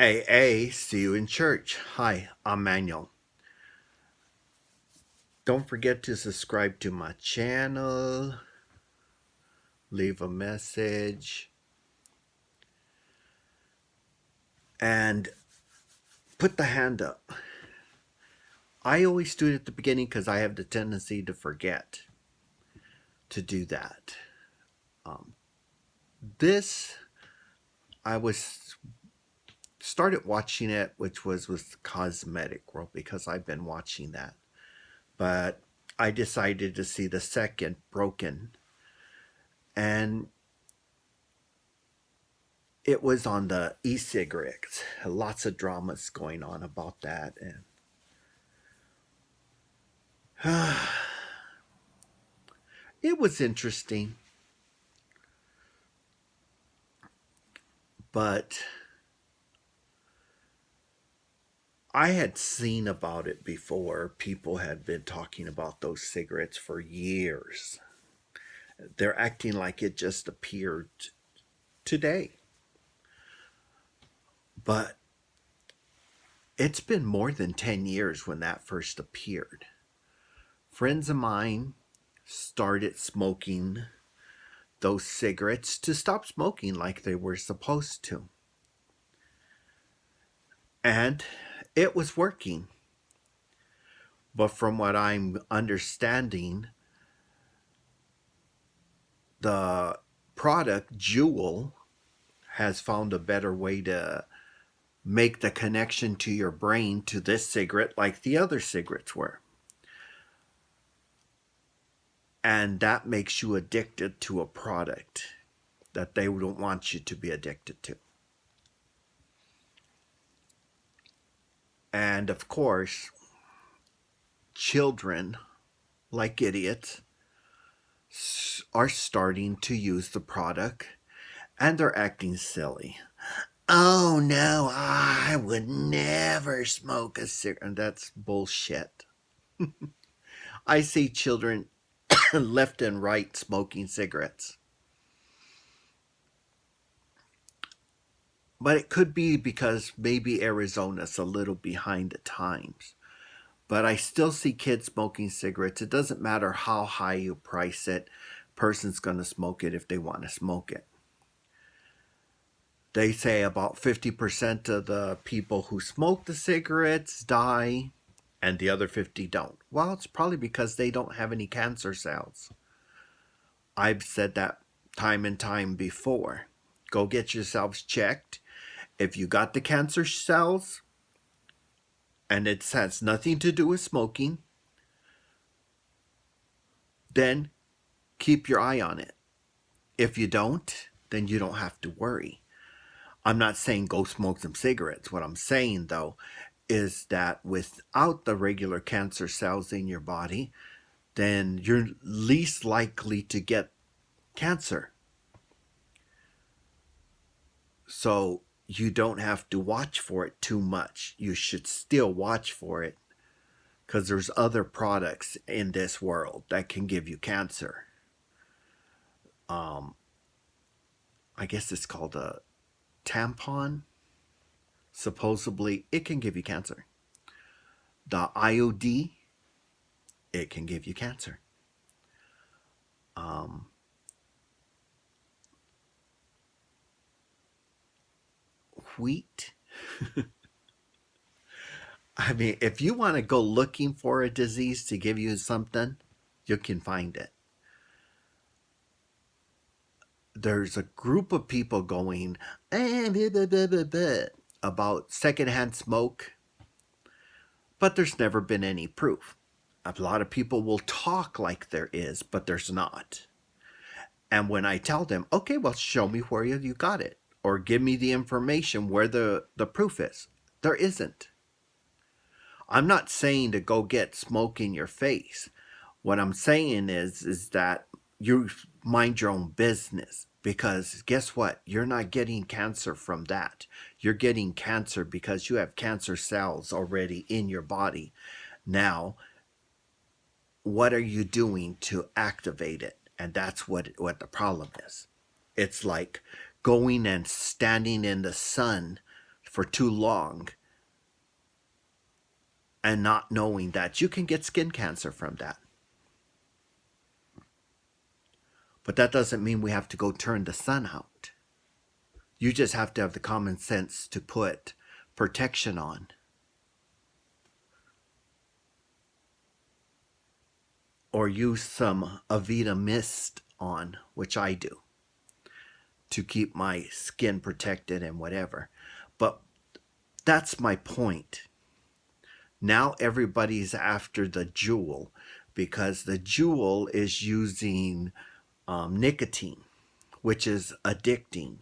AA, see you in church. Hi, I'm Manuel. Don't forget to subscribe to my channel, leave a message, and put the hand up. I always do it at the beginning because I have the tendency to forget to do that. Um, this, I was started watching it, which was with Cosmetic World because I've been watching that. But I decided to see the second Broken, and it was on the e-cigarettes. Lots of dramas going on about that, and it was interesting. But I had seen about it before. People had been talking about those cigarettes for years. They're acting like it just appeared today. But it's been more than 10 years when that first appeared. Friends of mine started smoking those cigarettes to stop smoking like they were supposed to. And it was working. But from what I'm understanding, the product, Juul, has found a better way to make the connection to your brain to this cigarette like the other cigarettes were. And that makes you addicted to a product that they don't want you to be addicted to. And of course, children, like idiots, are starting to use the product and they're acting silly. Oh no, I would never smoke a cigarette. And that's bullshit. I see children left and right smoking cigarettes. But it could be because maybe Arizona's a little behind the times. But I still see kids smoking cigarettes. It doesn't matter how high you price it, person's going to smoke it if they want to smoke it. They say about 50% of the people who smoke the cigarettes die and the other 50 don't. Well, it's probably because they don't have any cancer cells. I've said that time and time before. Go get yourselves checked. If you got the cancer cells and it has nothing to do with smoking, then keep your eye on it. If you don't, then you don't have to worry. I'm not saying go smoke some cigarettes. What I'm saying, though, is that without the regular cancer cells in your body, then you're least likely to get cancer. So you don't have to watch for it too much. You should still watch for it because there's other products in this world that can give you cancer. Um, I guess it's called a tampon. Supposedly, it can give you cancer. The IOD, it can give you cancer. Um, Wheat. I mean, if you want to go looking for a disease to give you something, you can find it. There's a group of people going blah, blah, blah, blah, blah, about secondhand smoke, but there's never been any proof. A lot of people will talk like there is, but there's not. And when I tell them, okay, well, show me where you got it, or give me the information where the proof is, there isn't. I'm not saying to go get smoke in your face. What I'm saying is that you mind your own business because guess what? You're not getting cancer from that. You're getting cancer because you have cancer cells already in your body. Now, what are you doing to activate it? And that's what the problem is. It's like going and standing in the sun for too long and not knowing that you can get skin cancer from that. But that doesn't mean we have to go turn the sun out. You just have to have the common sense to put protection on. Or use some Avita mist on, which I do, to keep my skin protected and whatever. But that's my point. Now everybody's after the Juul because the Juul is using nicotine, which is addicting.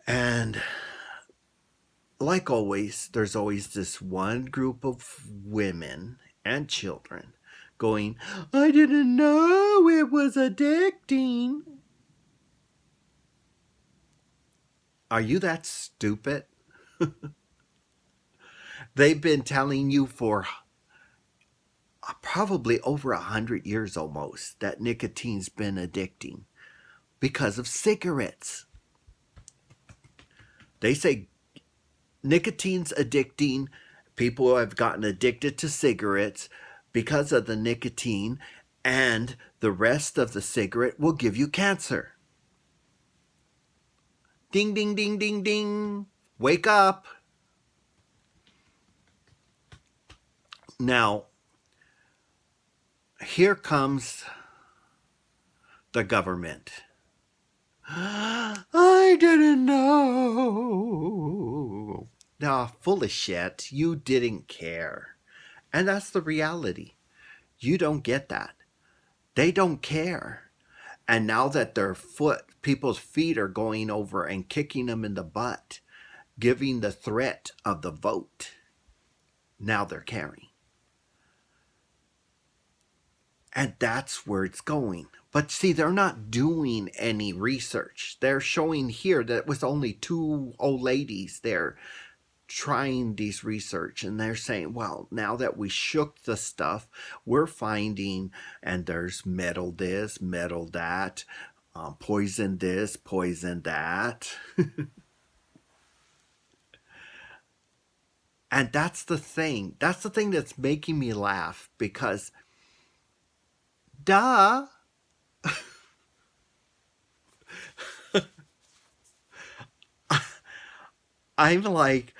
And like always, there's always this one group of women and children going, I didn't know it was addicting. Are you that stupid? They've been telling you for probably over 100 years almost that nicotine's been addicting because of cigarettes. They say nicotine's addicting. People have gotten addicted to cigarettes because of the nicotine, and the rest of the cigarette will give you cancer. Ding, ding, ding, ding, ding. Wake up. Now, here comes the government. I didn't know. Nah, full of shit. You didn't care. And that's the reality. You don't get that. They don't care. And now that people's feet are going over and kicking them in the butt, giving the threat of the vote, now they're caring. And that's where it's going. But see, they're not doing any research. They're showing here that it was only 2 old ladies there trying these research. And they're saying, well, now that we shook the stuff, we're finding, and there's metal this, metal that, poison this, poison that. And that's the thing. That's the thing that's making me laugh because, duh. I'm like,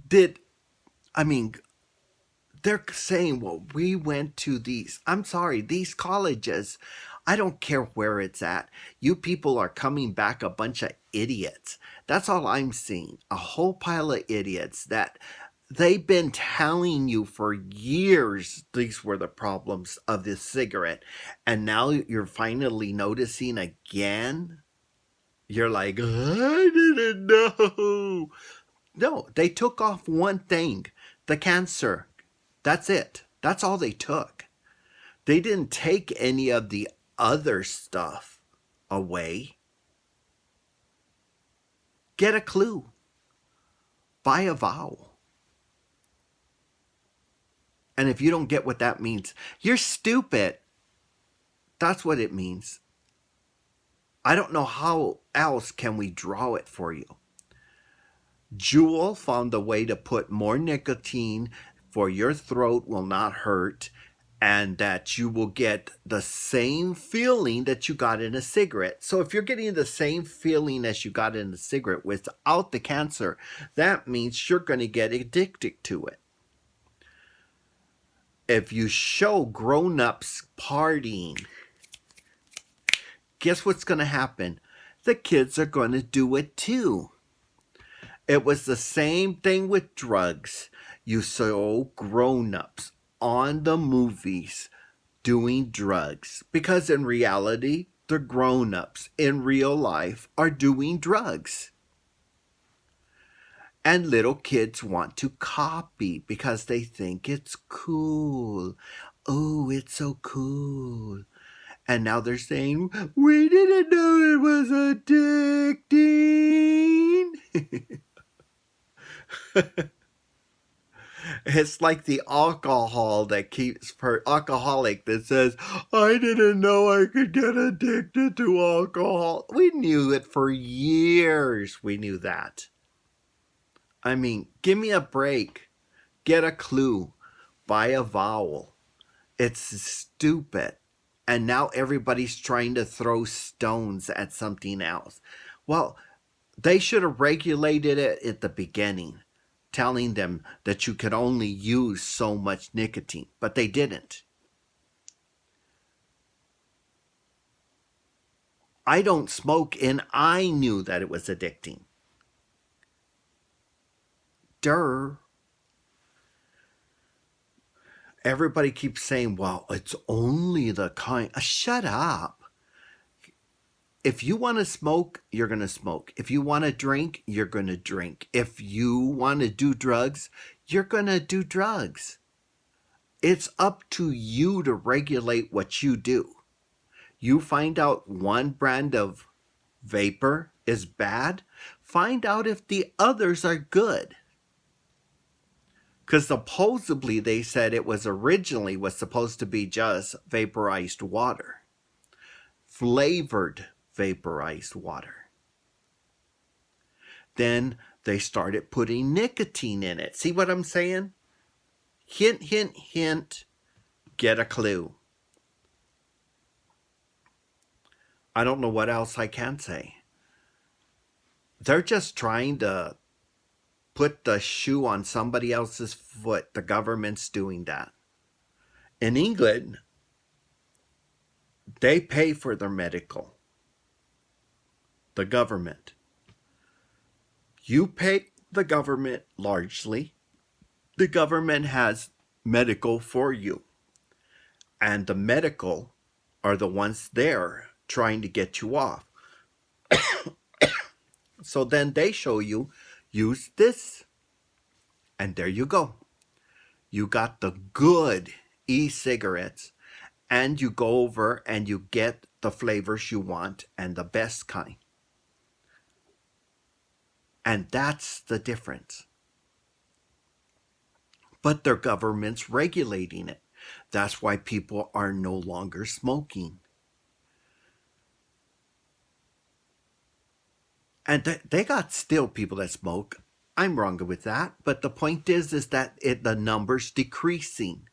they're saying, well, we went to these colleges. I don't care where it's at. You people are coming back a bunch of idiots. That's all I'm seeing. A whole pile of idiots that they've been telling you for years these were the problems of this cigarette. And now you're finally noticing again. You're like, I didn't know. No, they took off one thing, the cancer. That's it. That's all they took. They didn't take any of the other stuff away. Get a clue. Buy a vowel. And if you don't get what that means, you're stupid. That's what it means. I don't know how else can we draw it for you. Juul found a way to put more nicotine for your throat will not hurt, and that you will get the same feeling that you got in a cigarette. So if you're getting the same feeling as you got in a cigarette without the cancer, that means you're going to get addicted to it. If you show grown-ups partying, guess what's going to happen? The kids are going to do it too. It was the same thing with drugs. You saw grown-ups on the movies doing drugs because in reality, the grown-ups in real life are doing drugs. And little kids want to copy because they think it's cool. Oh, it's so cool. And now they're saying, we didn't know it was addicting. It's like the alcoholic that says, I didn't know I could get addicted to alcohol. We knew it for years. We knew that. I mean, give me a break. Get a clue. Buy a vowel. It's stupid. And now everybody's trying to throw stones at something else. Well, they should have regulated it at the beginning, telling them that you could only use so much nicotine, but they didn't. I don't smoke, and I knew that it was addicting. Durr. Everybody keeps saying, well, it's only the kind. Shut up. If you want to smoke, you're going to smoke. If you want to drink, you're going to drink. If you want to do drugs, you're going to do drugs. It's up to you to regulate what you do. You find out one brand of vapor is bad, find out if the others are good. Because supposedly they said it was originally was supposed to be just vaporized water. Flavored vaporized water. Then they started putting nicotine in it. See what I'm saying? Hint, hint, hint. Get a clue. I don't know what else I can say. They're just trying to put the shoe on somebody else's foot. The government's doing that. In England, they pay for their medical. The government. You pay the government largely. The government has medical for you. And the medical are the ones there trying to get you off. So then they show you, use this. And there you go. You got the good e-cigarettes. And you go over and you get the flavors you want and the best kind. And that's the difference. But their government's regulating it. That's why people are no longer smoking. And they got still people that smoke. I'm wrong with that. But the point is that the number's decreasing.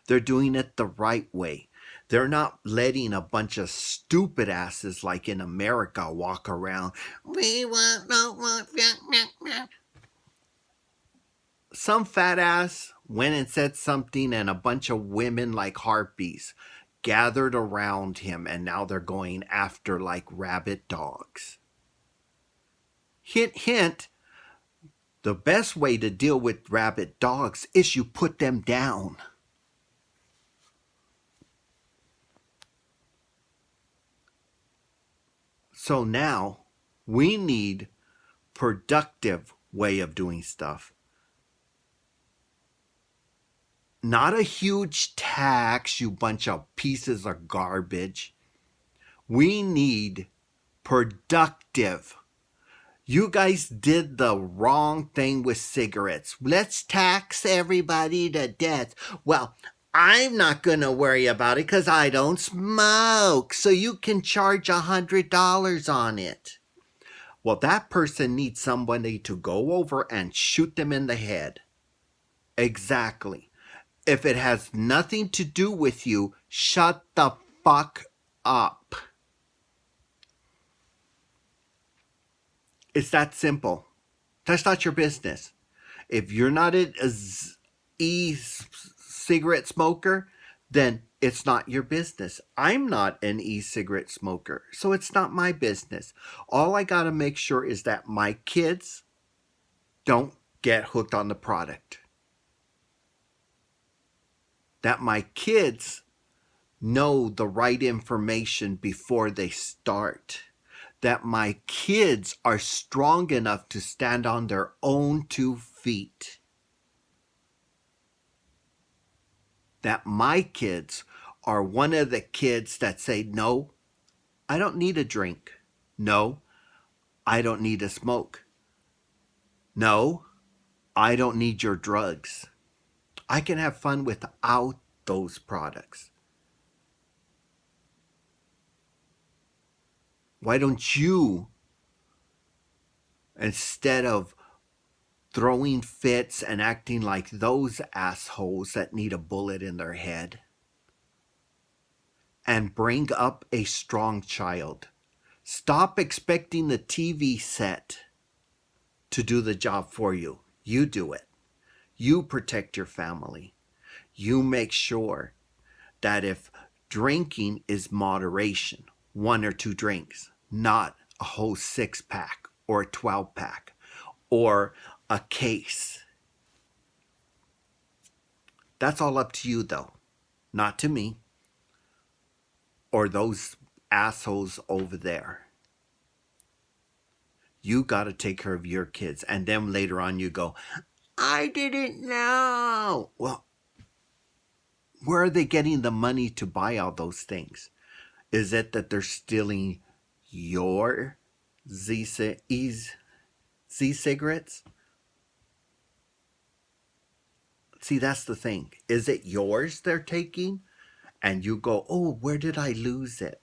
They're doing it the right way. They're not letting a bunch of stupid asses like in America walk around. We want no more. Some fat ass went and said something, and a bunch of women like harpies gathered around him, and now they're going after like rabid dogs. Hint, hint. The best way to deal with rabid dogs is you put them down. So now we need productive way of doing stuff. Not a huge tax, you bunch of pieces of garbage. We need productive. You guys did the wrong thing with cigarettes. Let's tax everybody to death. Well, I'm not going to worry about it because I don't smoke. So you can charge $100 on it. Well, that person needs somebody to go over and shoot them in the head. Exactly. If it has nothing to do with you, shut the fuck up. It's that simple. That's not your business. If you're not an e-cigarette smoker, then it's not your business. I'm not an e-cigarette smoker, so it's not my business. All I got to make sure is that my kids don't get hooked on the product. That my kids know the right information before they start. That my kids are strong enough to stand on their own 2 feet. That my kids are one of the kids that say, no, I don't need a drink. No, I don't need to smoke. No, I don't need your drugs. I can have fun without those products. Why don't you, instead of throwing fits and acting like those assholes that need a bullet in their head, and bring up a strong child? Stop expecting the TV set to do the job for you. You do it. You protect your family. You make sure that if drinking is moderation, 1 or 2 drinks, not a whole 6-pack or a 12-pack or a case. That's all up to you, though, not to me or those assholes over there. You got to take care of your kids, and then later on you go, I didn't know. Well, where are they getting the money to buy all those things? Is it that they're stealing your z-cigarettes? See, that's the thing. Is it yours they're taking? And you go, oh, where did I lose it?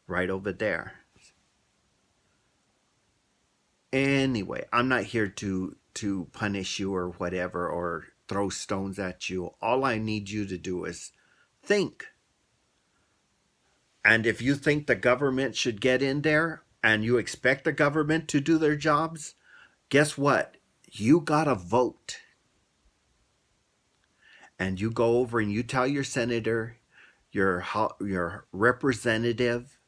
Right over there. Anyway, I'm not here to punish you or whatever or throw stones at you. All I need you to do is think. And if you think the government should get in there and you expect the government to do their jobs, guess what? You got to vote. And you go over and you tell your senator, your representative,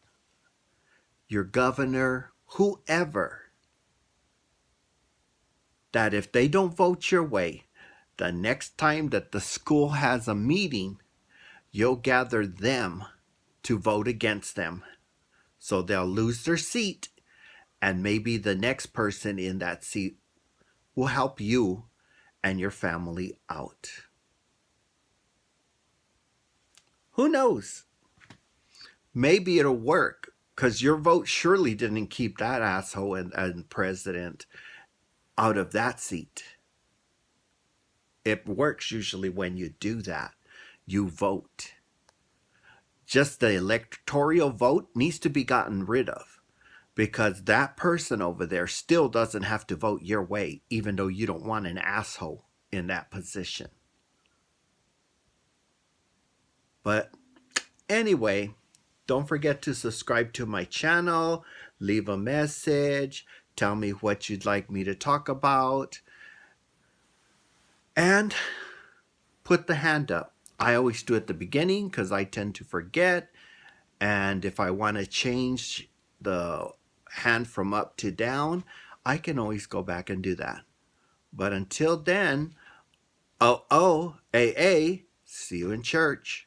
your governor, whoever, that if they don't vote your way, the next time that the school has a meeting, you'll gather them to vote against them. So they'll lose their seat, and maybe the next person in that seat will help you and your family out. Who knows? Maybe it'll work, because your vote surely didn't keep that asshole and president out of that seat. It works usually when you do that. You vote. Just the electoral vote needs to be gotten rid of, because that person over there still doesn't have to vote your way, even though you don't want an asshole in that position. But anyway, don't forget to subscribe to my channel, leave a message, tell me what you'd like me to talk about, and put the hand up. I always do at the beginning because I tend to forget, and if I want to change the hand from up to down, I can always go back and do that. But until then, AA, see you in church.